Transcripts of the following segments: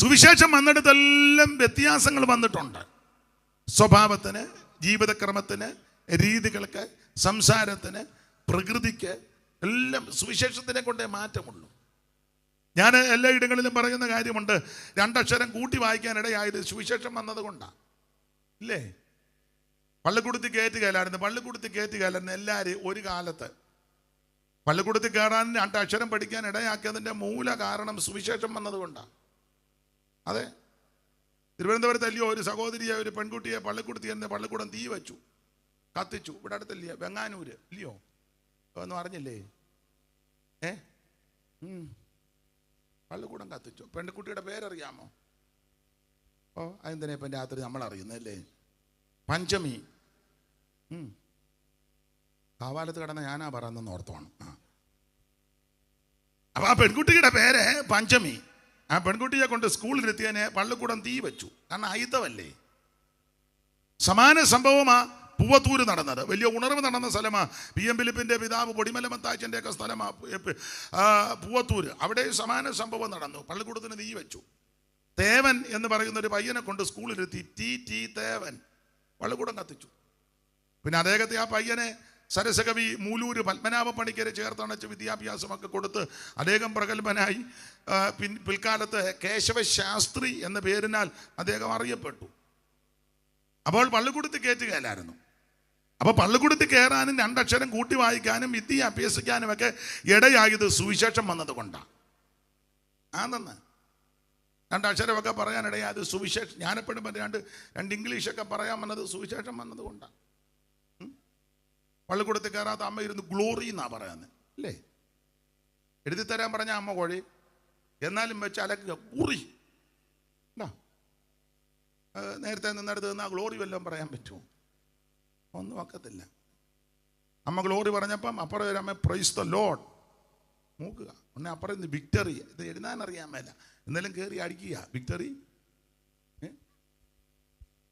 സുവിശേഷം വന്നിടത്തെല്ലാം വ്യത്യാസങ്ങൾ വന്നിട്ടുണ്ട്. സ്വഭാവത്തിന്, ജീവിതക്രമത്തിന്, രീതികൾക്ക്, സംസാരത്തിന്, പ്രകൃതിക്ക് എല്ലാം സുവിശേഷത്തിനെ കൊണ്ടേ മാറ്റമുള്ളൂ. ഞാൻ എല്ലാ ഇടങ്ങളിലും പറയുന്ന കാര്യമുണ്ട്, രണ്ടക്ഷരം കൂട്ടി വായിക്കാനിടയായത് സുവിശേഷം വന്നത് കൊണ്ടാണ്. ഇല്ലേ? പള്ളിക്കൂടത്തിൽ കയറ്റുകയല്ലായിരുന്നു എല്ലാവരും ഒരു കാലത്ത്. പള്ളിക്കൂടത്തിൽ കയറാൻ രണ്ടക്ഷരം പഠിക്കാൻ ഇടയാക്കിയതിൻ്റെ മൂല കാരണം സുവിശേഷം വന്നത് കൊണ്ടാണ്. അതെ, തിരുവനന്തപുരത്തല്ലയോ ഒരു സഹോദരിയെ, ഒരു പെൺകുട്ടിയെ പള്ളിക്കൂടത്തിൽ എന്ന് പള്ളിക്കൂടം തീ വെച്ചു, കത്തിച്ചു. ഇവിടെ അടുത്തല്ലേ, വെങ്ങാനൂര് ഇല്ലയോ? ഒന്നും അറിഞ്ഞില്ലേ? പള്ളിക്കൂടം കത്തിച്ചു. പെൺകുട്ടിയുടെ പേരറിയാമോ? അതെന്തിനാ ഇപ്പം രാത്രി നമ്മൾ അറിയുന്നല്ലേ? പഞ്ചമി. കാവാലത്ത് കിടന്ന ഞാനാ പറയുന്നെന്ന് ഓർത്തോണം. അപ്പൊ ആ പെൺകുട്ടിയുടെ പേര് പഞ്ചമി. ആ പെൺകുട്ടിയെ കൊണ്ട് സ്കൂളിലെത്തിയതിനെ പള്ളിക്കൂടം തീ വെച്ചു. കാരണം അയിത്തമല്ലേ. സമാന സംഭവമാ പൂവത്തൂര് നടന്നത്. വലിയ ഉണർവ് നടന്ന സ്ഥലമാ. PM ഫിലിപ്പിന്റെ പിതാവ് പൊടിമല മത്താച്ചൻ്റെ ഒക്കെ സ്ഥലമാ പൂവത്തൂര്. അവിടെ സമാന സംഭവം നടന്നു. പള്ളിക്കൂടത്തിന് തീ വെച്ചു. തേവൻ എന്ന് പറയുന്ന ഒരു പയ്യനെ കൊണ്ട് സ്കൂളിലെത്തി. ടി തേവൻ പള്ളിക്കൂടം കത്തിച്ചു. പിന്നെ അദ്ദേഹത്തെ, ആ പയ്യനെ സരസകവി മൂലൂര് പത്മനാഭ പണിക്കരെ ചേർത്തണച്ച് വിദ്യാഭ്യാസമൊക്കെ കൊടുത്ത് അദ്ദേഹം പ്രഗത്ഭനായി. പിൽക്കാലത്ത് കേശവശാസ്ത്രി എന്ന പേരിനാൽ അദ്ദേഹം അറിയപ്പെട്ടു. അപ്പോൾ പള്ളിക്കൂടത്തിൽ കയറ്റുകയല്ലായിരുന്നു. അപ്പോൾ പള്ളിക്കൂടത്തിൽ കയറാനും രണ്ടക്ഷരം കൂട്ടി വായിക്കാനും വിദ്യ അഭ്യസിക്കാനും ഒക്കെ ഇടയായത് സുവിശേഷം വന്നത് കൊണ്ടാണ്. ആണെന്ന് രണ്ടക്ഷരമൊക്കെ പറയാനിടയായത് സുവിശേഷം. ഞാനെപ്പോഴും രണ്ട് ഇംഗ്ലീഷൊക്കെ പറയാൻ വന്നത് സുവിശേഷം വന്നത് കൊണ്ടാണ്. പള്ളിക്കൂടത്തിൽ കയറാത്ത അമ്മ ഇരുന്ന് ഗ്ലോറി എന്നാ പറയാന്ന് അല്ലേ? എഴുതിത്തരാൻ പറഞ്ഞ അമ്മ കോഴി, എന്നാലും വെച്ച് അലക്കുക കുറി. നേരത്തെ നിന്നെടുത്ത് നിന്നാൽ ഗ്ലോറി വല്ലതും പറയാൻ പറ്റുമോ? ഒന്നും ഒക്കത്തില്ല. അമ്മ ഗ്ലോറി പറഞ്ഞപ്പം അപ്പുറം ഒരു അമ്മ പ്രൈസ് ദ ലോർഡ് നോക്കുക. ഒന്നേ അപ്പുറം ഇന്ന് വിക്ടറി. ഇത് എഴുതാൻ അറിയാൻ മേല, എന്നാലും കയറി അടിക്കുക വിക്ടറി.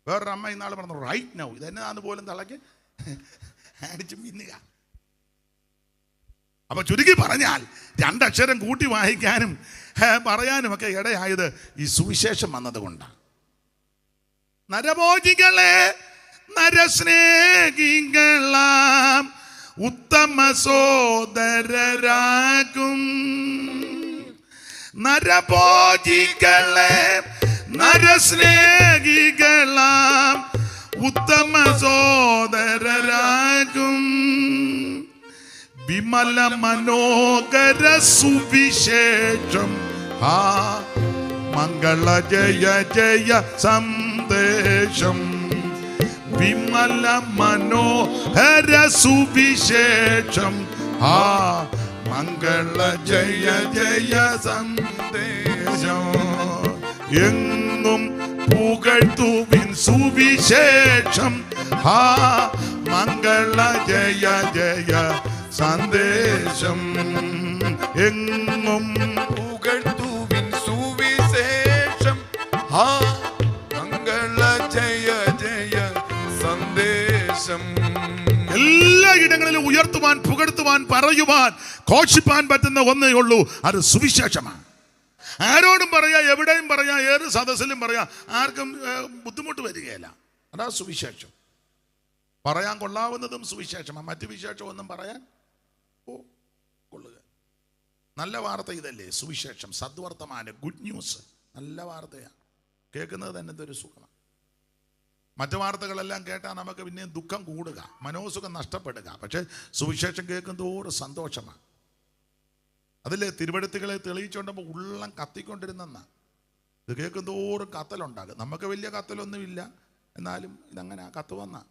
വേറൊരു അമ്മ ഇന്നാൾ പറഞ്ഞു റൈറ്റ് നൗ. ഇതെന്നാന്ന് പോലും തളയ്ക്ക് അടിച്ച് മിന്നുക. അപ്പൊ ചുരുക്കി പറഞ്ഞാൽ രണ്ടക്ഷരം കൂട്ടി വായിക്കാനും പറയാനുമൊക്കെ ഇടയായത് ഈ സുവിശേഷം വന്നത് കൊണ്ടാണ്. നരഭോജികളെ, നരസ്നേഹികളാം ഉത്തമ സോദരരാകും. നരഭോജികളെ, നരസ്നേഹികളാം ഉത്തമ സോദരരാകും. വിമല മനോഹര സുവിശേഷം മംഗള ജയ ജയ സന്ദേശം. വിമല മനോഹര സുവിശേഷം മംഗള ജയ ജയ സന്ദേശം. എങ്ങും പുകഴ്ത്തുവിൻ സുവിശേഷം മംഗള ജയ ജയ സന്ദേശം. എങ്ങും പുകഴ്ത്തുവിൻ സുവിശേഷം മംഗള ജയ ജയ സന്ദേശം. എല്ലാ ഇടങ്ങളിലും ഉയർത്തുവാൻ, പുകഴ്ത്തുവാൻ, പറയുവാൻ, ഘോഷിപ്പാൻ പറ്റുന്ന ഒന്നേ ഉള്ളൂ, അത് സുവിശേഷമാണ്. ആരോടും പറയാ, എവിടെയും പറയാ, ഏത് സദസ്സിലും പറയാ, ആർക്കും ബുദ്ധിമുട്ട് വരികയില്ല. അതാ സുവിശേഷം. പറയാൻ കൊള്ളാവുന്നതും സുവിശേഷമാണ്. മറ്റു വിശേഷം ഒന്നും പറയാൻ കൊള്ളുക. നല്ല വാർത്ത ഇതല്ലേ സുവിശേഷം, സദ്വർത്തമാനം, ഗുഡ് ന്യൂസ്. നല്ല വാർത്തയാണ്. കേൾക്കുന്നത് തന്നെ ഒരു സുഖമാണ്. മറ്റു വാർത്തകളെല്ലാം കേട്ടാൽ നമുക്ക് പിന്നെയും ദുഃഖം കൂടുക, മനോസുഖം നഷ്ടപ്പെടുക. പക്ഷേ സുവിശേഷം കേൾക്കുന്നതോട് സന്തോഷമാണ്. അതിലെ തിരുവെഴുത്തുകളെ തെളിയിച്ചുകൊണ്ടപ്പോൾ ഉള്ളം കത്തിക്കൊണ്ടിരുന്നെന്നാ. ഇത് കേൾക്കുന്നതോറും കത്തലുണ്ടാകും. നമുക്ക് വലിയ കത്തലൊന്നുമില്ല, എന്നാലും ഇതങ്ങനെ കത്ത് വന്നാ.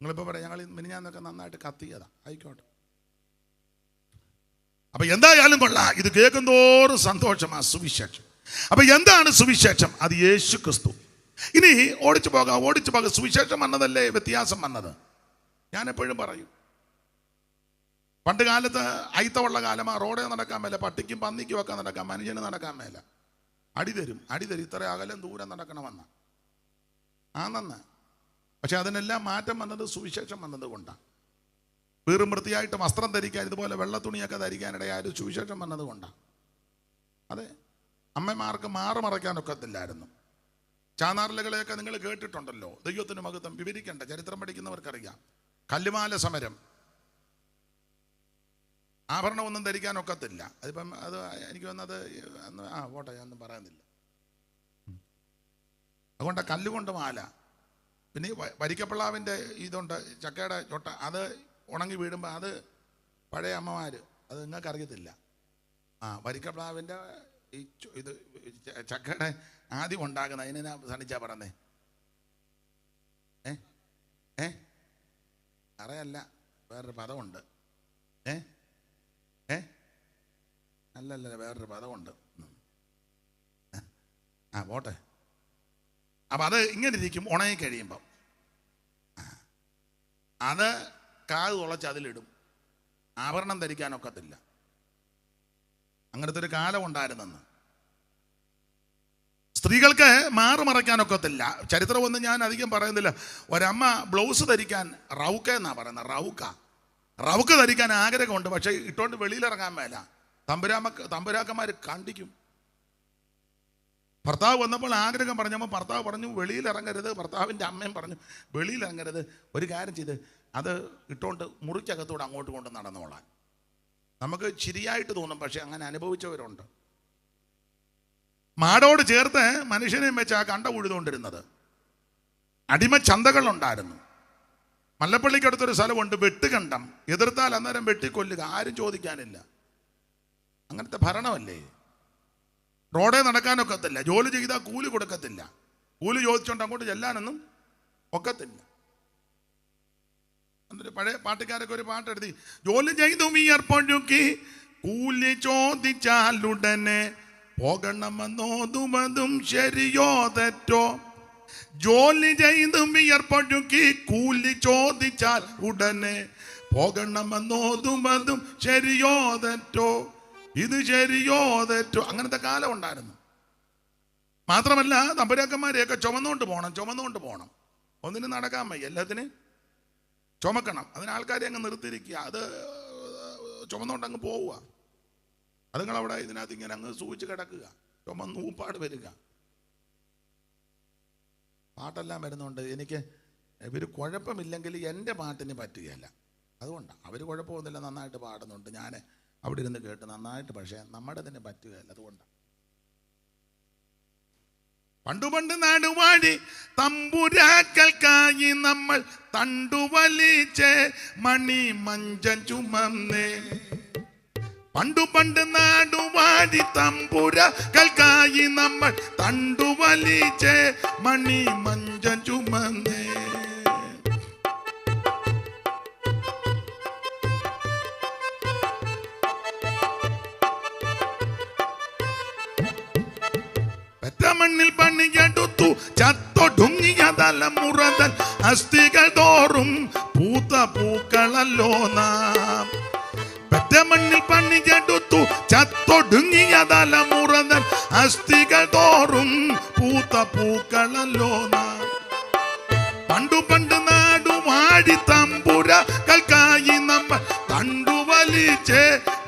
നിങ്ങളിപ്പോൾ പറയാം ഞങ്ങൾ മിനിഞ്ഞാന്നൊക്കെ നന്നായിട്ട് കത്തിയതാ. ആയിക്കോട്ടെ. അപ്പൊ എന്തായാലും കൊള്ളാം. ഇത് കേൾക്കുന്നതോറും സന്തോഷമാ സുവിശേഷം. അപ്പൊ എന്താണ് സുവിശേഷം? അത് യേശു ക്രിസ്തു. ഇനി ഓടിച്ചു പോകാം. സുവിശേഷം വന്നതല്ലേ വ്യത്യാസം വന്നത്? ഞാൻ എപ്പോഴും പറയും, പണ്ട് കാലത്ത് അയിത്തമുള്ള കാലമാ. റോഡേ നടക്കാൻ മേല, പട്ടിക്കും പന്നിക്കും ഒക്കെ നടക്കാം, മനുഷ്യന് നടക്കാൻ മേല. അടി തരും ഇത്ര അകലം ദൂരം നടക്കണമെന്ന ആണെന്ന്. പക്ഷെ അതിനെല്ലാം മാറ്റം വന്നത് സുവിശേഷം വന്നത് കൊണ്ടാണ്. വീറും വൃത്തിയായിട്ട് വസ്ത്രം ധരിക്കാൻ, ഇതുപോലെ വെള്ള തുണിയൊക്കെ ധരിക്കാനിടയായത് സുവിശേഷം വന്നത് കൊണ്ടാണ്. അതെ, അമ്മമാർക്ക് മാറ് മറയ്ക്കാനൊക്കത്തില്ലായിരുന്നു. ചാനാർലകളെയൊക്കെ നിങ്ങൾ കേട്ടിട്ടുണ്ടല്ലോ. ദൈവത്തിന് മഹത്വം വിവരിക്കേണ്ട, ചരിത്രം പഠിക്കുന്നവർക്കറിയാം. കല്ലുമാല സമരം, ആഭരണമൊന്നും ധരിക്കാനൊക്കത്തില്ല. അതിപ്പം അത് എനിക്ക് വന്നത് പോട്ടെ, ഞാനൊന്നും പറയുന്നില്ല. അതുകൊണ്ട് കല്ലുകൊണ്ട് മാല. പിന്നെ വരിക്കപ്പിള്ളാവിൻ്റെ ഇതുണ്ട്, ചക്കയുടെ ചൊട്ട, അത് ഉണങ്ങി വീഴുമ്പോൾ അത് പഴയ അമ്മമാർ, അത് നിങ്ങൾക്ക് അറിയത്തില്ല. വരിക്കപ്പിള്ളാവിൻ്റെ ഈ ഇത് ചക്കയുടെ ആദ്യം ഉണ്ടാകുന്ന അതിനെ സണിച്ചാ പറഞ്ഞേ, അറിയല്ല, വേറൊരു പദമുണ്ട്. അല്ലല്ല, വേറൊരു പദമുണ്ട്. പോട്ടെ. അപ്പം അത് ഇങ്ങനെ ഇരിക്കും, ഉണങ്ങി കഴിയുമ്പം അത് കാത് തുളച്ച് അതിലിടും. ആഭരണം ധരിക്കാനൊക്കത്തില്ല. അങ്ങനത്തെ ഒരു കാലം ഉണ്ടായിരുന്നെന്ന്. സ്ത്രീകൾക്ക് മാറ് മറയ്ക്കാനൊക്കത്തില്ല. ചരിത്രമൊന്നും ഞാൻ അധികം പറയുന്നില്ല. ഒരമ്മ ബ്ലൗസ് ധരിക്കാൻ, റൗക്ക എന്നാ പറയുന്നത്, റൗക്ക് ധരിക്കാൻ ആഗ്രഹമുണ്ട്. പക്ഷെ ഇട്ടുകൊണ്ട് വെളിയിലിറങ്ങാൻ മേല. തമ്പുരാക്കന്മാർ കണ്ടിക്കും. ഭർത്താവ് വന്നപ്പോൾ ആഗ്രഹം പറഞ്ഞപ്പോൾ ഭർത്താവ് പറഞ്ഞു വെളിയിലിറങ്ങരുത്. ഭർത്താവിൻ്റെ അമ്മയും പറഞ്ഞു വെളിയിലിറങ്ങരുത്. ഒരു കാര്യം ചെയ്ത് അത് ഇട്ടുകൊണ്ട് മുറിക്കകത്തൂടെ അങ്ങോട്ട് കൊണ്ട് നടന്നോളാൻ. നമുക്ക് ശരിയായിട്ട് തോന്നും, പക്ഷെ അങ്ങനെ അനുഭവിച്ചവരുണ്ട്. മാടോട് ചേർത്ത് മനുഷ്യനെയും വെച്ച് ആ കണ്ട ഉഴുതുകൊണ്ടിരുന്നത്. അടിമ ചന്തകളുണ്ടായിരുന്നു. മല്ലപ്പള്ളിക്കടുത്തൊരു സ്ഥലമുണ്ട്, വെട്ടുകണ്ടം. എതിർത്താൽ അന്നേരം വെട്ടിക്കൊല്ലുക, ആരും ചോദിക്കാനില്ല. അങ്ങനത്തെ ഭരണമല്ലേ. റോഡേ നടക്കാനൊക്കത്തില്ല. ജോലി ചെയ്താൽ കൂലി കൊടുക്കത്തില്ല. കൂലി ചോദിച്ചോണ്ട് അങ്ങോട്ട് ചെല്ലാനൊന്നും ഒക്കത്തില്ല. എന്നിട്ട് പഴയ പാട്ടുകാരൊക്കെ ഒരു പാട്ടെടുത്തി, ജോലി ചെയ്തു വിയർപ്പൊഴുക്കി കൂലി ചോദിച്ചാലുടനെ പോകണമെന്നോതുമതും ശരിയോ തെറ്റോ. ജോലി ചെയ്തു വിയർപ്പൊഴുക്കി കൂലി ചോദിച്ചാൽ ഉടനെ പോകണമെന്നോതുമതും ശരിയോ തെറ്റോ. ഇത് ശരിയോ തെറ്റോ. അങ്ങനത്തെ കാലം ഉണ്ടായിരുന്നു. മാത്രമല്ല തമ്പുരാക്കന്മാരെയൊക്കെ ചുമന്നുകൊണ്ട് പോകണം. ഒന്നിനും നടക്കാൻ വയ്യ, എല്ലാത്തിനും ചുമക്കണം. അതിന് ആൾക്കാരെ അങ്ങ് നിർത്തിയിരിക്കുക. അത് ചുമന്നുകൊണ്ട് അങ്ങ് പോവുക. അതുങ്ങളവിടെ ഇതിനകത്ത് ഇങ്ങനെ അങ്ങ് സൂചിച്ച് കിടക്കുക, ചുമന്ന് ഊപ്പാട് വരിക. പാട്ടെല്ലാം വരുന്നുണ്ട്. എനിക്ക് ഇവർ കുഴപ്പമില്ലെങ്കിൽ എൻ്റെ പാട്ടിന് പറ്റുകയല്ല. അതുകൊണ്ടാണ്. അവർ കുഴപ്പമൊന്നുമില്ല, നന്നായിട്ട് പാടുന്നുണ്ട്. ഞാൻ അവിടെ ഇരുന്ന് കേട്ട് നന്നായിട്ട്, പക്ഷേ നമ്മുടെ തന്നെ പറ്റുകയല്ല. അതുകൊണ്ടാണ്. പണ്ട് നാടുവാഴി തമ്പുരാക്കൾക്കായി നമ്മൾ തണ്ടുവലിച്ച് മണി മഞ്ചം ചുമന്നേ. പണ്ട് നാടുവാഴി തമ്പുരാക്കൾക്കായി നമ്മൾ തണ്ടുവലിച്ച് മണി മഞ്ചം ചുമന്നേ. മണ്ണിൽ പണിയെടുത്തു ചത്തൊടുങ്ങിയ തലമുറതൻ അസ്ഥികൾ തോറും പൂത്ത പൂക്കളല്ലോ നാം. പെറ്റ മണ്ണിൽ പണിയെടുത്തു ചത്തൊടുങ്ങിയ തലമുറതൻ അസ്ഥികൾ തോറും പൂത്ത പൂക്കളല്ലോ നാം. പണ്ട് നാടുവാഴി തമ്പുരാക്കൾക്കായി നമ്മൾ തണ്ടുവലിച്ച്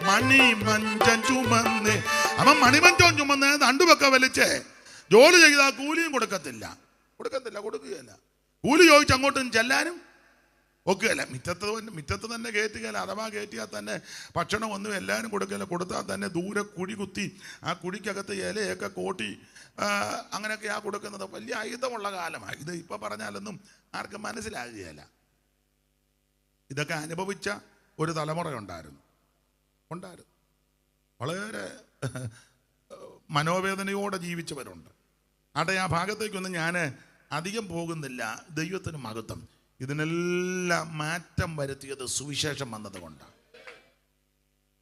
മണി മഞ്ചം ചുമന്ന്. അവൻ മണിമഞ്ചം ചുമന്ന് തണ്ടുവൊക്കെ വലിച്ച് ജോലി ചെയ്താൽ കൂലിയും കൊടുക്കുകയില്ല. കൂലി ചോദിച്ച് അങ്ങോട്ടും ചെല്ലാനും ഒക്കുകയില്ല. മുറ്റത്ത് തന്നെ കയറ്റുകയില്ല. അഥവാ കയറ്റിയാൽ തന്നെ ഭക്ഷണം ഒന്നും എല്ലാവരും കൊടുക്കുകയില്ല. കൊടുത്താൽ തന്നെ ദൂരെ കുഴി കുത്തി ആ കുഴിക്കകത്ത് ഇലയൊക്കെ കോട്ടി അങ്ങനെയൊക്കെയാ കൊടുക്കുന്നത്. വലിയ ആയുധമുള്ള കാലമാണ് ഇത്. ഇപ്പം പറഞ്ഞാലൊന്നും ആർക്കും മനസ്സിലാകുകയില്ല. ഇതൊക്കെ അനുഭവിച്ച ഒരു തലമുറയുണ്ടായിരുന്നു. വളരെ മനോവേദനയോടെ ജീവിച്ചവരുണ്ട്. ആട്ടെ, ആ ഭാഗത്തേക്കൊന്നും ഞാൻ അധികം പോകുന്നില്ല. ദൈവത്തിന് മഹത്വം. ഇതിനെല്ലാം മാറ്റം വരുത്തിയത് സുവിശേഷം വന്നതുകൊണ്ടാണ്.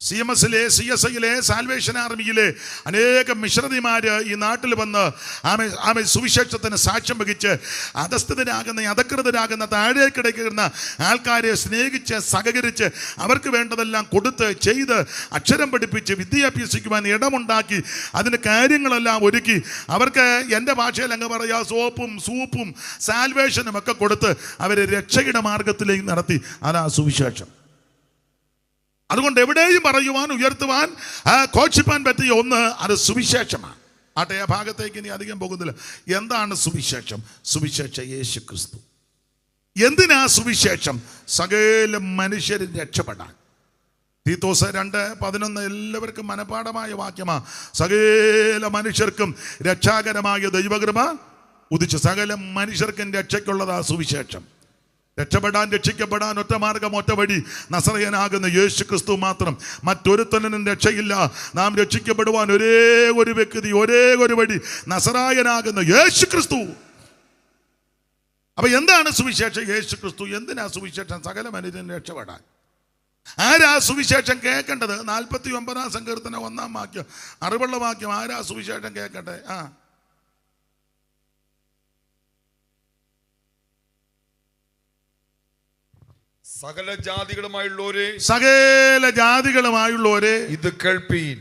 CSIയിലെ സാൽവേഷൻ ആർമിയിലെ അനേകം മിശ്രതിമാര് ഈ നാട്ടിൽ വന്ന് ആമേ സുവിശേഷത്തിന് സാക്ഷ്യം വഹിച്ച് അധസ്ഥിതരാകുന്ന അധകൃതരാകുന്ന താഴേക്കിടയ്ക്കുന്ന ആൾക്കാരെ സ്നേഹിച്ച് സഹകരിച്ച് അവർക്ക് വേണ്ടതെല്ലാം കൊടുത്ത് ചെയ്ത് അക്ഷരം പഠിപ്പിച്ച് വിദ്യാഭ്യസിക്കുവാൻ ഇടമുണ്ടാക്കി അതിന് കാര്യങ്ങളെല്ലാം ഒരുക്കി അവർക്ക് എൻ്റെ ഭാഷയിൽ അങ്ങ് പറയാ സോപ്പും സൂപ്പും സാൽവേഷനും ഒക്കെ കൊടുത്ത് അവരെ രക്ഷയുടെ മാർഗത്തിലേക്ക് നടത്തി. അതാ സുവിശേഷം. അതുകൊണ്ട് എവിടെയും പറയുവാൻ, ഉയർത്തുവാൻ, ഘോഷിപ്പാൻ പറ്റിയ ഒന്ന് അത് സുവിശേഷമാണ്. ആട്ടെ, ആ ഭാഗത്തേക്ക് ഇനി അധികം പോകുന്നില്ല. എന്താണ് സുവിശേഷം? സുവിശേഷം യേശു ക്രിസ്തു. എന്തിനാ സുവിശേഷം? സകല മനുഷ്യരും രക്ഷപ്പെടാൻ. തീത്തോസ് 2:11 എല്ലാവർക്കും മനപാഠമായ വാക്യമാ. സകല മനുഷ്യർക്കും രക്ഷാകരമായ ദൈവകൃപ ഉദിച്ചു. സകല മനുഷ്യർക്കും രക്ഷയ്ക്കുള്ളതാ സുവിശേഷം. രക്ഷപ്പെടാൻ, രക്ഷിക്കപ്പെടാൻ ഒറ്റ മാർഗം, ഒറ്റ വഴി, നസറയനാകുന്ന യേശു ക്രിസ്തു മാത്രം. മറ്റൊരുത്തനും രക്ഷയില്ല. നാം രക്ഷിക്കപ്പെടുവാൻ ഒരേ ഒരു വ്യക്തി, ഒരേ ഒരു വഴി, നസറായനാകുന്ന യേശു ക്രിസ്തു. അപ്പൊ എന്താണ് സുവിശേഷം? യേശു ക്രിസ്തു. എന്തിനാ സുവിശേഷം? സകല മനുഷ്യനും രക്ഷപ്പെടാൻ. ആരാ സുവിശേഷം കേൾക്കേണ്ടത്? 49 സങ്കീർത്തനം 1 വാക്യം, അറിവുള്ള വാക്യം. ആരാ സുവിശേഷം കേൾക്കട്ടെ? സകല ജാതികളുമായുള്ളവരെ, സകല ജാതികളുമായുള്ളവരെ ഇത് കേൾപ്പീൻ.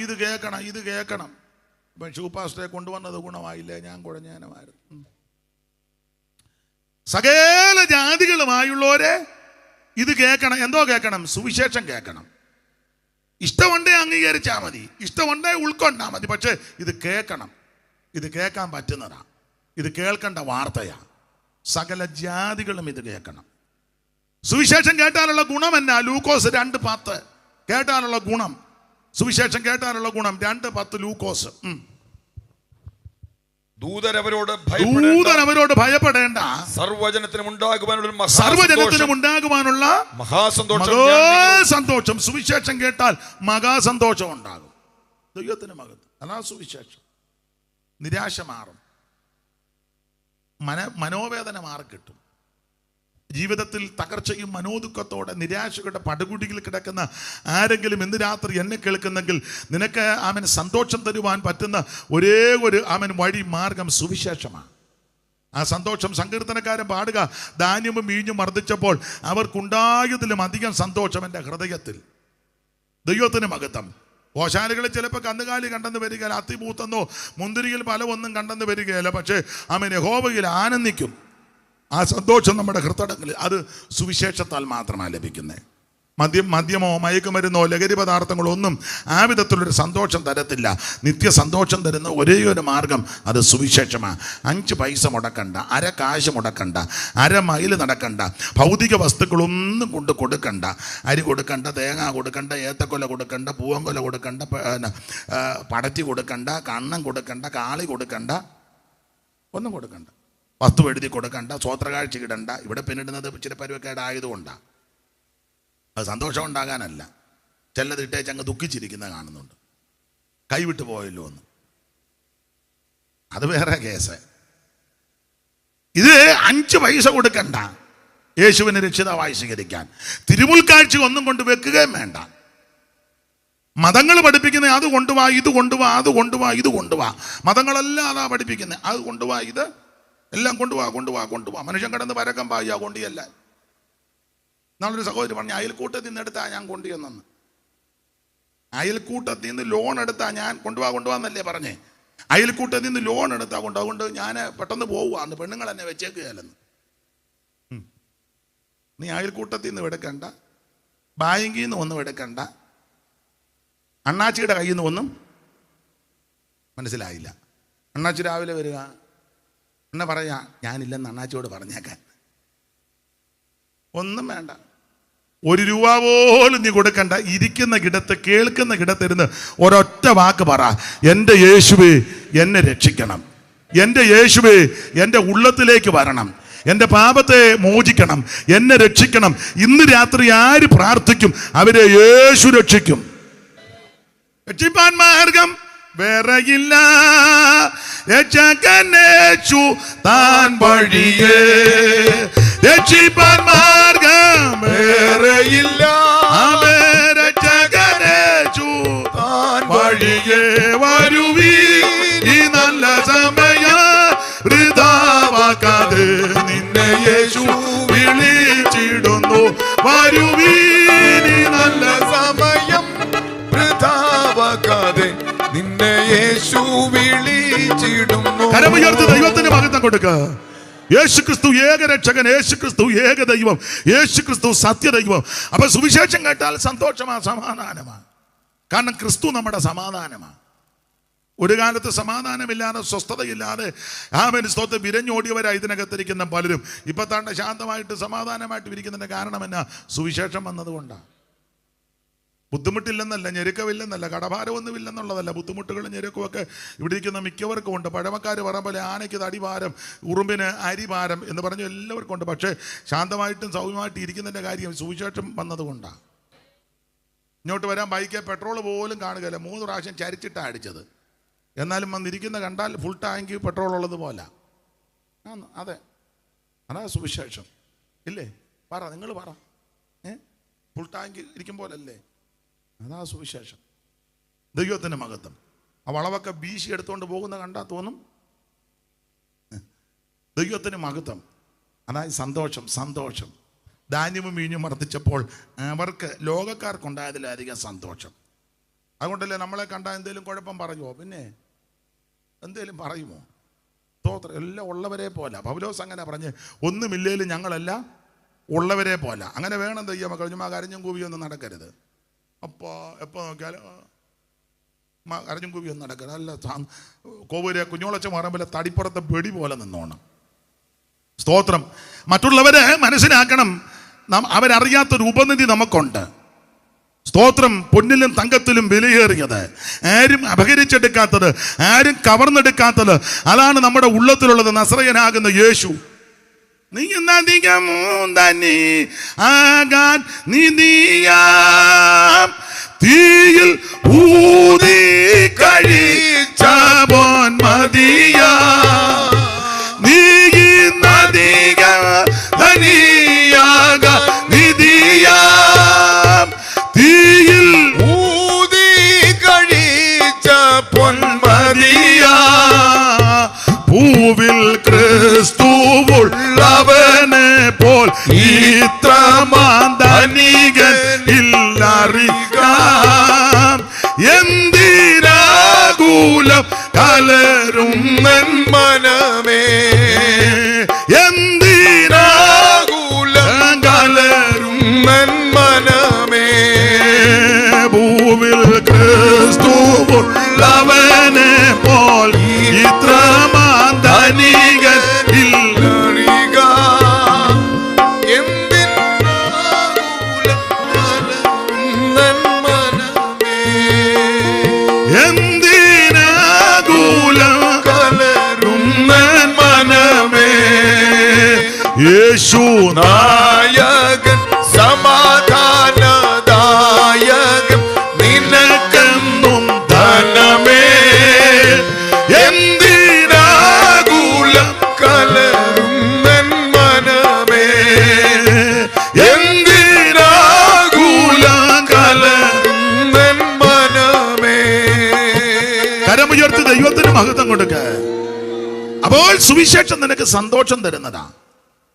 ഇത് കേൾക്കണം, ഇത് കേൾക്കണം. ഇപ്പൊ ഷൂപാസ്റ്ററെ കൊണ്ടുവന്നത് ഗുണമായില്ലേ? ഞാൻ കുഴഞ്ഞാനമായിരുന്നു. സകല ജാതികളുമായുള്ളവരെ ഇത് കേൾക്കണം. എന്തോ കേൾക്കണം? സുവിശേഷം കേൾക്കണം. ഇഷ്ടമുണ്ടേ അംഗീകരിച്ചാൽ മതി, ഇഷ്ടമുണ്ടേ ഉൾക്കൊണ്ടാൽ മതി. പക്ഷേ ഇത് കേൾക്കണം. ഇത് കേൾക്കാൻ പറ്റുന്നതാ. ഇത് കേൾക്കേണ്ട വാർത്തയാ. സകല ജാതികളും ഇത് കേൾക്കണം. സുവിശേഷം കേട്ടാലുള്ള ഗുണം എന്നാ? ലൂക്കോസ് 2:10 കേട്ടാലുള്ള ഗുണം. സുവിശേഷം കേട്ടാലുള്ള ഗുണം 2:10 ലൂക്കോസ്. ദൂതരവരോട് ഭയപ്പെടേണ്ട, സർവ്വജനത്തിനും ഉണ്ടാകുവാനുള്ള മഹാസന്തോഷം. സുവിശേഷം കേട്ടാൽ മഹാസന്തോഷം ഉണ്ടാകും. ദൈവത്തിന് മകത്ത് അതാ സുവിശേഷം. നിരാശ മാറും, മനോവേദന മാറിക്കിട്ടും. ജീവിതത്തിൽ തകർച്ചയും മനോദുഃഖത്തോടെ നിരാശയുടെ പടുകുടിയിൽ കിടക്കുന്ന ആരെങ്കിലും ഇന്ന് രാത്രി എന്നെ കേൾക്കുന്നെങ്കിൽ നിനക്ക് അവൻ സന്തോഷം തരുവാൻ പറ്റുന്ന ഒരേ ഒരു വഴി, മാർഗം സുവിശേഷമാണ്. ആ സന്തോഷം സങ്കീർത്തനക്കാരൻ പാടുക, ധാന്യവും വീഞ്ഞും വർദ്ധിച്ചപ്പോൾ അവർക്കുണ്ടായതിലും അധികം സന്തോഷം എൻ്റെ ഹൃദയത്തിൽ. ദൈവത്തിന് മഹത്വം. ഓശാനുകളിൽ ചിലപ്പോൾ കന്നുകാലി കണ്ടെന്ന് വരികയില്ല, അത്തിപൂത്തെന്നോ മുന്തിരിയിൽ ഫലമൊന്നും കണ്ടെന്ന് വരികയില്ല. പക്ഷേ അവൻ യഹോവയിൽ ആനന്ദിക്കും. ആ സന്തോഷം നമ്മുടെ ഹൃദയങ്ങളിൽ, അത് സുവിശേഷത്താൽ മാത്രമാണ് ലഭിക്കുന്നത്. മദ്യമോ മയക്കുമരുന്നോ ലഹരി പദാർത്ഥങ്ങളോ ഒന്നും ആ വിധത്തിലൊരു സന്തോഷം തരത്തില്ല. നിത്യസന്തോഷം തരുന്ന ഒരേ ഒരു മാർഗം അത് സുവിശേഷമാണ്. 5 പൈസ മുടക്കണ്ട, അര കാശ് മുടക്കണ്ട, അര മൈൽ നടക്കണ്ട, ഭൗതിക വസ്തുക്കളൊന്നും കൊണ്ട് കൊടുക്കണ്ട. അരി കൊടുക്കണ്ട, തേങ്ങ കൊടുക്കണ്ട, ഏത്തക്കൊല കൊടുക്കണ്ട, പൂവങ്കൊല കൊടുക്കണ്ട, പടറ്റി കൊടുക്കണ്ട, കണ്ണം കൊടുക്കണ്ട, കാളി കൊടുക്കണ്ട, ഒന്നും കൊടുക്കണ്ട. വസ്തു എഴുതി കൊടുക്കണ്ട, സ്വോത്രകാഴ്ച ഇടണ്ട. ഇവിടെ പിന്നിടുന്നത് ഇച്ചിരി പരുവക്കേടായതുകൊണ്ടാണ്. അത് സന്തോഷം ഉണ്ടാകാനല്ല. ചിലത് ഇട്ടേച്ചങ്ങ് ദുഃഖിച്ചിരിക്കുന്നത് കാണുന്നുണ്ട്, കൈവിട്ട് പോയല്ലോ എന്ന്. അത് വേറെ കേസ്. ഇത് 5 പൈസ കൊടുക്കണ്ട യേശുവിനെ രക്ഷിതാവായി സ്വീകരിക്കാൻ. തിരുമുൽക്കാഴ്ച ഒന്നും കൊണ്ട് വെക്കുകയും വേണ്ട. മതങ്ങൾ പഠിപ്പിക്കുന്നത് അത് കൊണ്ടുവാ, ഇത് കൊണ്ടുവാ, അത് കൊണ്ടുവാ, ഇത് കൊണ്ടുവാ. മതങ്ങളെല്ലാം അതാ പഠിപ്പിക്കുന്നത്. അത് കൊണ്ടുവാ, ഇത് എല്ലാം കൊണ്ടുവാ. മനുഷ്യൻ കിടന്ന് പരക്കം പായ്യാ കൊണ്ടിയല്ല. നാളൊരു സഹോദരി പറഞ്ഞു, അയൽക്കൂട്ടത്തിൽ നിന്ന് എടുത്താ ഞാൻ കൊണ്ടുവന്നെന്ന്. അയൽക്കൂട്ടത്തിൽ നിന്ന് ലോൺ എടുത്താ ഞാൻ കൊണ്ടുപോവാന്നല്ലേ പറഞ്ഞേ. അയൽക്കൂട്ടത്തിൽ നിന്ന് ലോൺ എടുത്താ അതുകൊണ്ട് ഞാൻ പെട്ടെന്ന് പോവുകയാണ്, പെണ്ണുങ്ങൾ എന്നെ വെച്ചേക്കുകയല്ലെന്ന്. നീ അയൽക്കൂട്ടത്തിൽ നിന്ന് എടുക്കണ്ട, ബാങ്കിൽ നിന്ന് ഒന്നും എടുക്കണ്ട, അണ്ണാച്ചിയുടെ കയ്യിൽ നിന്ന് ഒന്നും. മനസ്സിലായില്ല? അണ്ണാച്ചി രാവിലെ വരിക, എന്നെ പറയാ ഞാനില്ലെന്ന് അണ്ണാച്ചിയോട് പറഞ്ഞേക്കാൻ. ഒന്നും വേണ്ട, 1 രൂപ പോലും നീ കൊടുക്കണ്ട. ഇരിക്കുന്ന കിടത്ത്, കേൾക്കുന്ന കിടത്തിരുന്ന് ഒരൊറ്റ വാക്ക് പറ, എൻ്റെ യേശുവേ എന്നെ രക്ഷിക്കണം, എൻ്റെ യേശുവേ എൻ്റെ ഉള്ളത്തിലേക്ക് വരണം, എൻ്റെ പാപത്തെ മോചിക്കണം, എന്നെ രക്ഷിക്കണം. ഇന്ന് രാത്രി ആര് പ്രാർത്ഥിക്കും അവരെ യേശു രക്ഷിക്കും. രക്ഷിപ്പാൻ മാർഗം വേറെയില്ല, രക്ഷകനേശു താൻ വഴിയേ. രക്ഷിപ്പാൻ മാർഗം വേറെയില്ല, രക്ഷകനേശു താൻ വഴിയേ. വരുവീ ഈ നല്ല സമയം വൃഥാവാക്കാതെ, നിന്നെ യേശു വിളിച്ചിടുന്നു. വരുവീ ഈ നല്ല സമയം വൃഥാവാക്കാതെ, നിന്നെ യേശു വിളിച്ചിടുന്നു. കരമുയർത്തി ദൈവത്തിന് മഹത്വം കൊടുക്കുക. യേശുക്രിസ്തു ഏകരക്ഷകൻ, യേശുക്രിസ്തു ഏകദൈവം, യേശുക്രിസ്തു സത്യദൈവം. അപ്പൊ സുവിശേഷം കേട്ടാൽ സന്തോഷമാ, സമാധാനമാണ്. കാരണം ക്രിസ്തു നമ്മുടെ സമാധാനമാണ്. ഒരു കാലത്ത് സമാധാനമില്ലാതെ സ്വസ്ഥതയില്ലാതെ സ്തോത്രം വിരഞ്ഞോടിയവരായി ഇതിനകത്തിരിക്കുന്ന പലരും ഇപ്പൊ താണ്ട ശാന്തമായിട്ട് സമാധാനമായിട്ട് ഇരിക്കുന്നതിന്റെ കാരണം എന്നാ? സുവിശേഷം വന്നതുകൊണ്ടാണ്. ബുദ്ധിമുട്ടില്ലെന്നല്ല, ഞെരുക്കമില്ലെന്നല്ല, കടഭാരമൊന്നുമില്ലെന്നുള്ളതല്ല. ബുദ്ധിമുട്ടുകളും ഞെരുക്കമൊക്കെ ഇവിടെ ഇരിക്കുന്ന മിക്കവർക്കും ഉണ്ട്. പഴമക്കാർ പറഞ്ഞ പോലെ ആനയ്ക്ക് തടിഭാരം, ഉറുമ്പിന് അരിഭാരം എന്ന് പറഞ്ഞ് എല്ലാവർക്കും ഉണ്ട്. പക്ഷേ ശാന്തമായിട്ടും സൗമ്യമായിട്ടും ഇരിക്കുന്നതിൻ്റെ കാര്യം സുവിശേഷം വന്നതുകൊണ്ടാണ്. ഇങ്ങോട്ട് വരാൻ ബൈക്ക് പെട്രോൾ പോലും കാണുകയില്ല, 3 പ്രാവശ്യം ചരിച്ചിട്ടാണ് അടിച്ചത്. എന്നാലും വന്നിരിക്കുന്ന കണ്ടാൽ ഫുൾ ടാങ്ക് പെട്രോൾ ഉള്ളത് പോലെ. അതെ, അതാ സുവിശേഷം ഇല്ലേ? പറ, നിങ്ങൾ പറ. ഫുൾ ടാങ്ക് ഇരിക്കും പോലല്ലേ? അതാ സുവിശേഷം. ദൈവത്തിൻ്റെ മഹത്വം. ആ വളവൊക്കെ വീശി എടുത്തുകൊണ്ട് പോകുന്ന കണ്ടാൽ തോന്നും ദൈവത്തിന് മഹത്വം. അതായത് സന്തോഷം. സന്തോഷം ധാന്യവും വീഞ്ഞും വർദ്ധിച്ചപ്പോൾ അവർക്ക് ലോകക്കാർക്കുണ്ടായതിലധികം സന്തോഷം. അതുകൊണ്ടല്ലേ നമ്മളെ കണ്ടാൽ എന്തെങ്കിലും കുഴപ്പം പറയുമോ? പിന്നെ എന്തേലും പറയുമോ? സ്തോത്രം. എല്ലാം ഉള്ളവരെ പോലെ പൗലോസ് അങ്ങനെ പറഞ്ഞ്, ഒന്നുമില്ലേലും ഞങ്ങളെല്ലാം ഉള്ളവരെ പോലെ. അങ്ങനെ വേണം ദൈവമക്കൾ. ചുമ്മാ കരഞ്ഞും കൂവിയൊന്നും നടക്കരുത്. അപ്പോൾ എപ്പോൾ നോക്കിയാലും കരഞ്ഞും കൂവിയൊന്നും നടക്കരുത്. അല്ല, കോവൂരെ കുഞ്ഞോളച്ച മാറുമ്പോൾ തടിപ്പുറത്തെ വെടി പോലെ നിന്നോണം. സ്തോത്രം. മറ്റുള്ളവരെ മനസ്സിലാക്കണം, അവരറിയാത്തൊരു ഉപനിധി നമുക്കുണ്ട്. സ്തോത്രം. പൊന്നിലും തങ്കത്തിലും വിലയേറിയത്, ആരും അപഹരിച്ചെടുക്കാത്തത്, ആരും കവർന്നെടുക്കാത്തത്, അതാണ് നമ്മുടെ ഉള്ളത്തിലുള്ളത്. നസ്രയനാകുന്ന യേശു. നീ ആകാൻ നീതിയാം തീയിൽ ഊതി കഴിച്ച മതിയാ നീ നദിക ധനിയാക നിധിയാം തീയിൽ ഊതി കഴിച്ച പൊന്മതിയാ പൂവിൽ ക്രിസ്തുവുള്ളവനെ പോൽ ഇത്രമാന്തനികൻ ഇല്ലറിയാം. എന്തിനാകുലം കലരും മനമേ, എന്തിനാകുലം കലരും മനമേ, ഭൂവിൽ ക്രിസ്തുവുള്ളവനെ പോൽ ഇത്രമാന്തനികൻ യേശു നായകൻ സമാധാനദായകൻ നിനക്കെന്നും ധനമേ. എന്തിനാകുലം കലരും മനമേ, എന്തിനാകുലം കലരും മനമേ. കരമുയർത്തി ദൈവത്തിന് മഹത്വം കൊടുക്ക. അപ്പോൾ സുവിശേഷം നിനക്ക് സന്തോഷം തരുന്നതാ.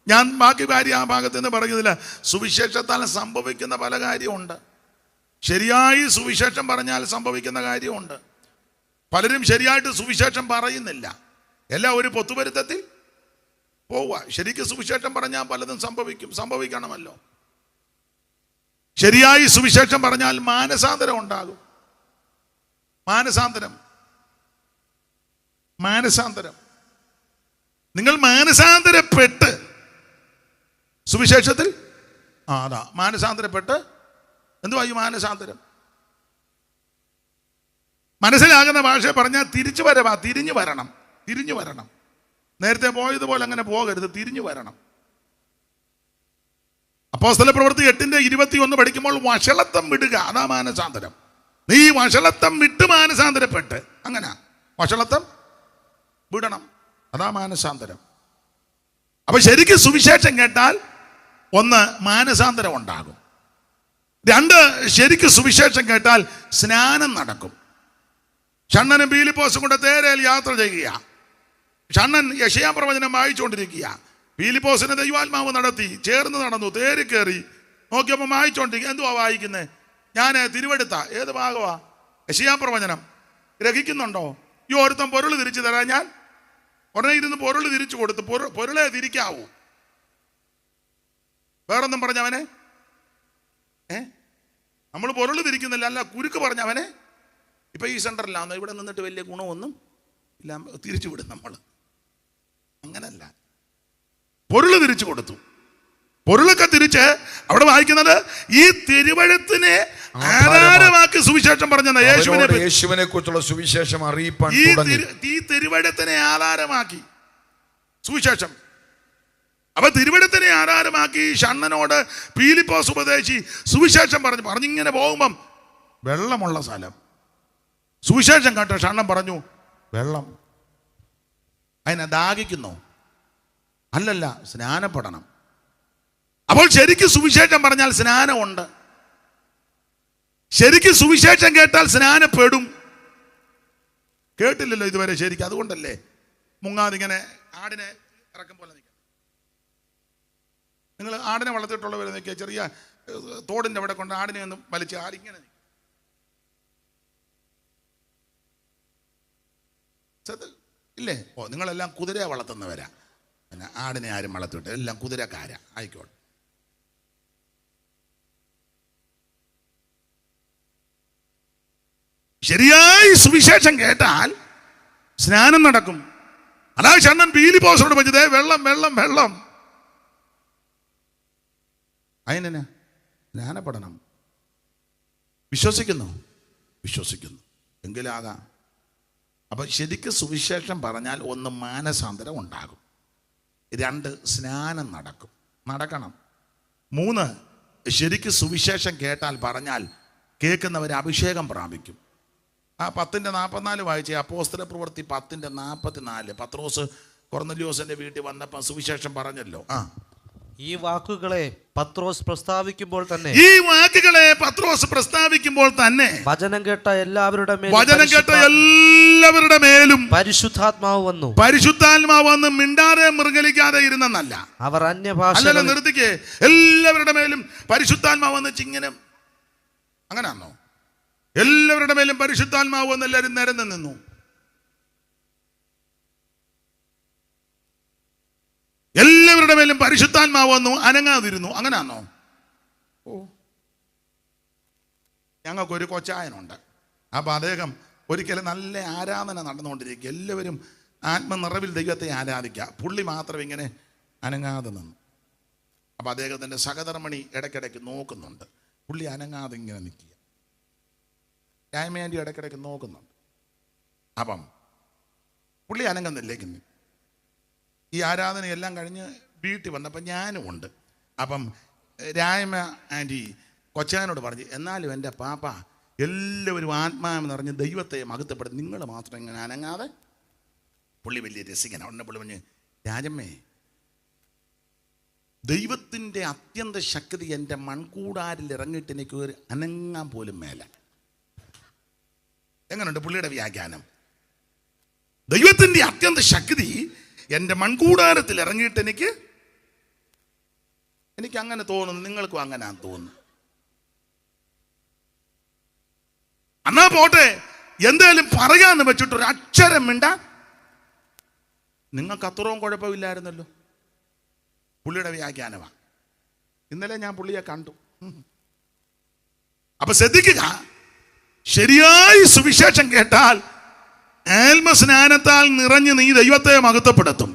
ഞാൻ ബാക്കി കാര്യം ആ ഭാഗത്ത് നിന്ന് പറയുന്നില്ല. സുവിശേഷത്താൽ സംഭവിക്കുന്ന പല കാര്യമുണ്ട്. ശരിയായി സുവിശേഷം പറഞ്ഞാൽ സംഭവിക്കുന്ന കാര്യമുണ്ട്. പലരും ശരിയായിട്ട് സുവിശേഷം പറയുന്നില്ല. എല്ലാം ഒരു പൊത്തുപരുത്തത്തിൽ പോവുക. ശരിക്കും സുവിശേഷം പറഞ്ഞാൽ പലതും സംഭവിക്കണമല്ലോ. ശരിയായി സുവിശേഷം പറഞ്ഞാൽ മാനസാന്തരം ഉണ്ടാകും. മാനസാന്തരം നിങ്ങൾ മാനസാന്തരപ്പെട്ട് സുവിശേഷത്തിൽ അതാ മാനസാന്തരപ്പെട്ട് എന്തുവാ ഈ മാനസാന്തരം? മനസ്സിലാകുന്ന ഭാഷ പറഞ്ഞാൽ തിരിച്ചു വരവാ. തിരിഞ്ഞു വരണം. നേരത്തെ പോയതുപോലെ അങ്ങനെ പോകരുത്, തിരിഞ്ഞു വരണം. അപ്പോസ്തലപ്രവൃത്തി 8:21 പഠിക്കുമ്പോൾ വഷളത്വം വിടുക, അതാ മാനസാന്തരം. നീ വഷളത്വം വിട്ട് മാനസാന്തരപ്പെട്ട്, അങ്ങനെ വഷളത്വം വിടണം, അതാ മാനസാന്തരം. അപ്പൊ ശരിക്കും സുവിശേഷം കേട്ടാൽ 1 മാനസാന്തരം ഉണ്ടാകും. 2 ശരിക്കും സുവിശേഷം കേട്ടാൽ സ്നാനം നടക്കും. ഷണ്ണനും പീലിപ്പോസും കൂടെ തേരയിൽ യാത്ര ചെയ്യുക. ഷണ്ണൻ യെശയ്യാ പ്രവചനം വായിച്ചുകൊണ്ടിരിക്കുക. പീലിപ്പോസിനെ ദൈവാത്മാവ് നടത്തി, ചേർന്ന് നടന്നു, തേരി കയറി നോക്കിയപ്പോൾ വായിച്ചോണ്ടിരിക്കുക. എന്തുവാ വായിക്കുന്നത്? ഞാൻ തിരുവെടുത്ത ഏത് ഭാഗമാ? യെശയ്യാ പ്രവചനം. ഗ്രഹിക്കുന്നുണ്ടോ? ഈ ഒരുത്തം പൊരുൾ തിരിച്ചു തരാൻ ഞാൻ ഉടനെ ഇരുന്ന് പൊരുൾ തിരിച്ചു കൊടുത്തു. പൊരുളെ തിരിക്കാവൂ, വേറൊന്നും പറഞ്ഞവനെ നമ്മൾ പൊരുൾ തിരിക്കുന്നില്ല. അല്ല, കുരുക്ക് പറഞ്ഞവനെ ഇപ്പം ഈ സെൻറ്ററിലാന്ന് ഇവിടെ നിന്നിട്ട് വലിയ ഗുണമൊന്നും ഇല്ല, തിരിച്ചു വിടും നമ്മൾ. അങ്ങനല്ല, പൊരുള് തിരിച്ചു കൊടുത്തു. പൊരുളൊക്കെ തിരിച്ച് അവിടെ വായിക്കുന്നത് ഈ തിരുവഴുത്തിനെ ആധാരമാക്കി സുവിശേഷം പറഞ്ഞ യേശുവിനെ കുറിച്ചുള്ള സുവിശേഷം അറിയിപ്പാൻ ഈ തിരുവഴുത്തിനെ ആധാരമാക്കി സുവിശേഷം. അപ്പൊ തിരുവഴുത്തിനെ ആധാരമാക്കി ഷണ്ണനോട് പീലിപ്പോസ് ഉപദേശി സുവിശേഷം പറഞ്ഞിങ്ങനെ പോകുമ്പം വെള്ളമുള്ള സ്ഥലം സുവിശേഷം കേട്ട ഷണ്ണൻ പറഞ്ഞു, വെള്ളം അതിനെ ദാഹിക്കുന്നു? അല്ലല്ല, സ്നാനപ്പെടണം. അപ്പോൾ ശരിക്കും സുവിശേഷം പറഞ്ഞാൽ സ്നാനമുണ്ട്. ശരിക്കും സുവിശേഷം കേട്ടാൽ സ്നാനപ്പെടും. കേട്ടില്ലല്ലോ ഇതുവരെ ശരിക്കും. അതുകൊണ്ടല്ലേ മുങ്ങാതിങ്ങനെ ആടിനെ ഇറക്കും പോലെ നിൽക്കാം. നിങ്ങൾ ആടിനെ വളർത്തിയിട്ടുള്ളവരെ നോക്കിയ ചെറിയ തോടിൻ്റെ അവിടെ കൊണ്ട് ആടിനെ ഒന്ന് വലിച്ച് ആടിങ്ങനെ നിൽക്കും. ഇല്ലേ? ഓ, നിങ്ങളെല്ലാം കുതിരയെ വളർത്തുന്നവരാ. പിന്നെ ആടിനെ ആരും വളർത്തിട്ട് എല്ലാം കുതിരക്കാരാ. ആയിക്കോട്ടെ. ശരിയായി സുവിശേഷം കേട്ടാൽ സ്നാനം നടക്കും. അതാ ഷണ്ണൻ പീലിപ്പോസോട് പറഞ്ഞത്, വെള്ളം വെള്ളം വെള്ളം. അതിനെ സ്നാനപ്പെടണം. വിശ്വസിക്കുന്നു എങ്കിലാകാം. അപ്പൊ ശരിക്കും സുവിശേഷം പറഞ്ഞാൽ ഒന്ന് മാനസാന്തരം ഉണ്ടാകും, 2 സ്നാനം നടക്കണം, 3 ശരിക്കും സുവിശേഷം കേട്ടാൽ പറഞ്ഞാൽ കേൾക്കുന്നവർ അഭിഷേകം പ്രാപിക്കും. ആ 10:44 വായിച്ചേ, അപ്പോസ്തല പ്രവൃത്തി 10:44. പത്രോസ് കൊർന്നല്യോസിന്റെ വീട്ടിൽ വന്നപ്പോൾ സുവിശേഷം പറഞ്ഞല്ലോ. ഈ വാക്കുകളെ പത്രോസ് പ്രസ്താവിക്കുമ്പോൾ തന്നെ വചനം കേട്ട എല്ലാവരുടെ മേലും പരിശുദ്ധാത്മാവ് വന്നു മിണ്ടാതെ മൃഗലിക്കാതെ ഇരുന്നല്ല. അവർ അന്യഭാഷ നിർത്തിക്കേ, എല്ലാവരുടെ മേലും പരിശുദ്ധാത്മാവ് വന്ന് ചിങ്ങനും. അങ്ങനെയാണോ? എല്ലാവരുടെ മേലും പരിശുദ്ധാത്മാവ് വന്ന് എല്ലാവരും നിരന്ന് നിന്നു. എല്ലാവരുടെ മേലും പരിശുദ്ധാത്മാവ് വന്നു, അനങ്ങാതിരുന്നു. അങ്ങനെയാണോ? ഓ, ഞങ്ങൾക്കൊരു കൊച്ചായനുണ്ട്. അപ്പം അദ്ദേഹം ഒരിക്കലും നല്ല ആരാധന നടന്നുകൊണ്ടിരിക്കുക, എല്ലാവരും ആത്മനിറവിൽ ദൈവത്തെ ആരാധിക്കുക. പുള്ളി മാത്രം ഇങ്ങനെ അനങ്ങാതെ നിന്നു. അപ്പം അദ്ദേഹത്തിൻ്റെ സഹധർമ്മിണി ഇടയ്ക്കിടയ്ക്ക് നോക്കുന്നുണ്ട്. പുള്ളി അനങ്ങാതെ ഇങ്ങനെ നിൽക്കുക. രായ്മയാൻ്റെ ഇടയ്ക്കിടയ്ക്ക് നോക്കുന്നുണ്ട്. അപ്പം പുള്ളി അനങ്ങുന്നില്ലേക്ക്. ഈ ആരാധനയെല്ലാം കഴിഞ്ഞ് വീട്ടിൽ വന്നപ്പം ഞാനും ഉണ്ട്. അപ്പം രായ്മ ആൻറ്റി കൊച്ചാനോട് പറഞ്ഞു, എന്നാലും എൻ്റെ പാപ്പ എല്ലാവരും ആത്മാവ് നിറഞ്ഞ് ദൈവത്തെ മഹത്വപ്പെടും, നിങ്ങൾ മാത്രം ഇങ്ങനെ അനങ്ങാതെ. പുള്ളി വലിയ രസികനാണ്. ഉടനെ പുള്ളി പറഞ്ഞ്, രാജമ്മേ, ദൈവത്തിൻ്റെ അത്യന്ത ശക്തി എൻ്റെ മൺകൂടാരിൽ ഇറങ്ങിയിട്ട് എനിക്ക് ഒരു അനങ്ങാൻ പോലും മേല. എങ്ങനെയുണ്ട് പുള്ളിയുടെ വ്യാഖ്യാനം? ദൈവത്തിൻ്റെ അത്യന്ത ശക്തി എൻ്റെ മൺകൂടാരത്തിൽ ഇറങ്ങിയിട്ട് എനിക്ക് അങ്ങനെ തോന്നുന്നു. നിങ്ങൾക്കും അങ്ങനെയാന്ന് തോന്നുന്നു. എന്നാ പോട്ടെ, എന്തായാലും പറയാന്ന് വെച്ചിട്ടൊരു അക്ഷരം മിണ്ട. നിങ്ങൾക്ക് അത്രയും കുഴപ്പമില്ലായിരുന്നല്ലോ. പുള്ളിയുടെ വ്യാഖ്യാനമാണ്. ഇന്നലെ ഞാൻ പുള്ളിയെ കണ്ടു. അപ്പൊ ശ്രദ്ധിക്കുക, ശരിയായി സുവിശേഷം കേട്ടാൽ ആത്മസ്നാനത്താൽ നിറഞ്ഞ് നീ ദൈവത്തെ മഹത്വപ്പെടുത്തും.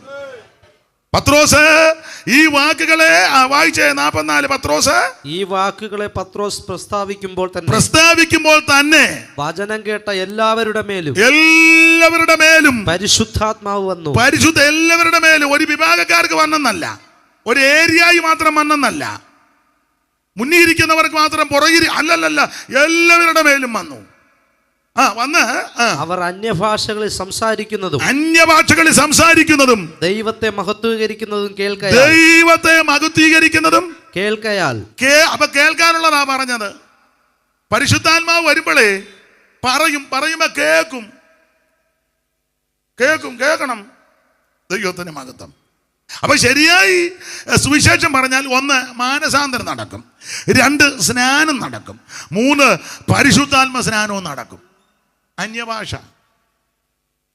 പത്രോസ് ഈ വാക്കുകളെ വായിച്ചേ, 44. പത്രോസ് ഈ വാക്കുകളെ പത്രോസ് പ്രസ്താവിക്കുമ്പോൾ തന്നെ വചനം കേട്ട എല്ലാവരുടെ മേലും പരിശുദ്ധാത്മാവ് വന്നു. എല്ലാവരുടെ മേലും, ഒരു വിഭാഗക്കാർക്ക് വന്നെന്നല്ല, ഒരു ഏരിയയായി മാത്രം വന്നെന്നല്ല, മുന്നിരിക്കുന്നവർക്ക് മാത്രം, പുറകിൽ അല്ലല്ല, എല്ലാവരുടെ മേലും വന്നു. അവർ അന്യഭാഷകളിൽ സംസാരിക്കുന്നതും ദൈവത്തെ മഹത്വീകരിക്കുന്നതും കേൾക്കയാൽ. അപ്പൊ കേൾക്കാനുള്ളതാ പറഞ്ഞത്. പരിശുദ്ധാത്മാവ് വരുമ്പോഴേ പറയുമ്പോ കേൾക്കണം ദൈവത്തിന്റെ മഹത്വം. അപ്പൊ ശരിയായി സുവിശേഷം പറഞ്ഞാൽ 1 മാനസാന്തരം നടക്കും, 2 സ്നാനം നടക്കും, 3 പരിശുദ്ധാത്മ സ്നാനവും നടക്കും. അന്യഭാഷ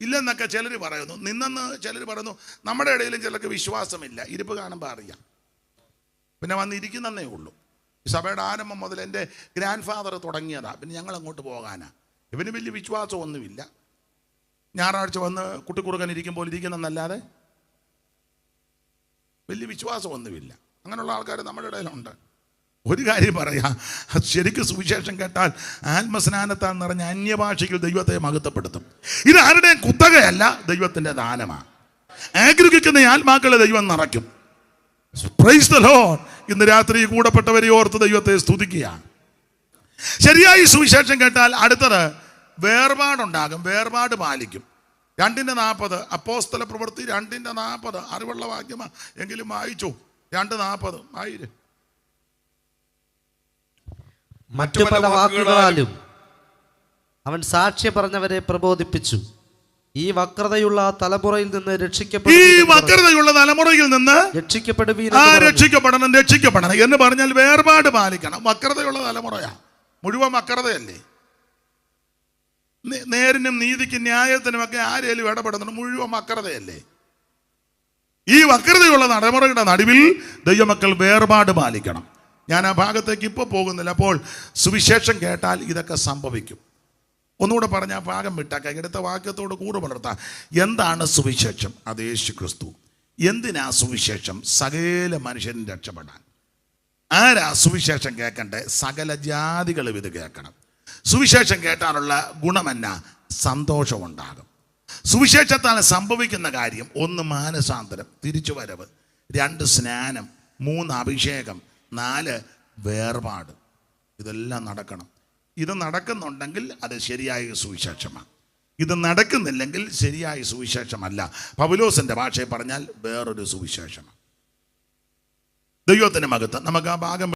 ഇല്ലെന്നൊക്കെ ചിലർ പറയുന്നു, നിന്നെന്ന് ചിലർ പറയുന്നു. നമ്മുടെ ഇടയിലും ചിലർക്ക് വിശ്വാസമില്ല, ഇരിപ്പ് കാണുമ്പോൾ അറിയാം. പിന്നെ വന്നിരിക്കുന്നതേ ഉള്ളൂ. സഭയുടെ ആരംഭം മുതൽ എൻ്റെ ഗ്രാൻഡ് ഫാദർ തുടങ്ങിയതാ. പിന്നെ ഞങ്ങൾ അങ്ങോട്ട് പോകാനാ. ഇവന് വലിയ വിശ്വാസമൊന്നുമില്ല. ഞായറാഴ്ച വന്ന് കുട്ടിക്കുറുക്കൻ ഇരിക്കുമ്പോൾ ഇരിക്കുന്നെന്നല്ലാതെ വലിയ വിശ്വാസമൊന്നുമില്ല. അങ്ങനെയുള്ള ആൾക്കാർ നമ്മുടെ ഇടയിലുണ്ട്. ഒരു കാര്യം പറയാം, ശരിക്കും സുവിശേഷം കേട്ടാൽ ആത്മസ്നാനത്താൽ നിറഞ്ഞ അന്യഭാഷയിൽ ദൈവത്തെ മഹത്വപ്പെടുത്തും. ഇത് ആരുടെയും കുത്തകയല്ല, ദൈവത്തിൻ്റെ ദാനമാണ്. ആഗ്രഹിക്കുന്ന ആത്മാക്കളെ ദൈവം നിറയ്ക്കും. Praise the Lord. ഇന്ന് രാത്രി കൂടപ്പെട്ടവരെ ഓർത്ത് ദൈവത്തെ സ്തുതിക്കുകയാണ്. ശരിയായി സുവിശേഷം കേട്ടാൽ അടുത്തത് വേർപാടുണ്ടാകും, വേർപാട് പാലിക്കും. 2:40 അപ്പോസ്തല പ്രവൃത്തി 2:40 അറിവുള്ള വാക്യമാ എങ്കിലും വായിച്ചു. 2:40 ആയിരം. മറ്റു പല വാക്കുകളാലും അവൻ സാക്ഷ്യം പറഞ്ഞവരെ പ്രബോധിപ്പിച്ചു. ഈ വക്രതയുള്ള തലമുറയിൽ നിന്ന് രക്ഷിക്കപ്പെടണം എന്ന് പറഞ്ഞാൽ വേർപാട് പാലിക്കണം. വക്രതയുള്ള തലമുറയാ, മുഴുവൻ വക്രതയല്ലേ. നേരിനും നീതിക്കും ന്യായത്തിനുമൊക്കെ ആരേലും ഇടപെടുന്നുണ്ട്, മുഴുവൻ വക്രതയല്ലേ. ഈ വക്രതയുള്ള തലമുറയുടെ നടുവിൽ ദൈവമക്കൾ വേർപാട് പാലിക്കണം. ഞാൻ ആ ഭാഗത്തേക്ക് ഇപ്പോൾ പോകുന്നില്ല. അപ്പോൾ സുവിശേഷം കേട്ടാൽ ഇതൊക്കെ സംഭവിക്കും. ഒന്നുകൂടെ പറഞ്ഞ ആ ഭാഗം വിട്ടാക്കാം, എടുത്ത വാക്യത്തോട് കൂടെ വളർത്താം. എന്താണ് സുവിശേഷം? അത് യേശു ക്രിസ്തു. എന്തിനാ സുവിശേഷം? സകല മനുഷ്യരും രക്ഷപ്പെടാൻ. ആരാ സുവിശേഷം കേൾക്കണ്ടേ? സകല ജാതികളും ഇത് കേൾക്കണം. സുവിശേഷം കേട്ടാനുള്ള ഗുണമെന്നാ? സന്തോഷമുണ്ടാകും. സുവിശേഷത്താൽ സംഭവിക്കുന്ന കാര്യം 1 മാനസാന്തരം, തിരിച്ചുവരവ്, 2 സ്നാനം, 3 അഭിഷേകം, 4 വേർപാട്. ഇതെല്ലാം നടക്കണം. ഇത് നടക്കുന്നുണ്ടെങ്കിൽ അത് ശരിയായ സുവിശേഷമാണ്. ഇത് നടക്കുന്നില്ലെങ്കിൽ ശരിയായ സുവിശേഷമല്ല. പൗലോസിന്റെ ഭാഷയിൽ പറഞ്ഞാൽ വേറൊരു സുവിശേഷമാണ്. ദൈവത്തിന് മഹത്വം. നമുക്ക് ആ ഭാഗം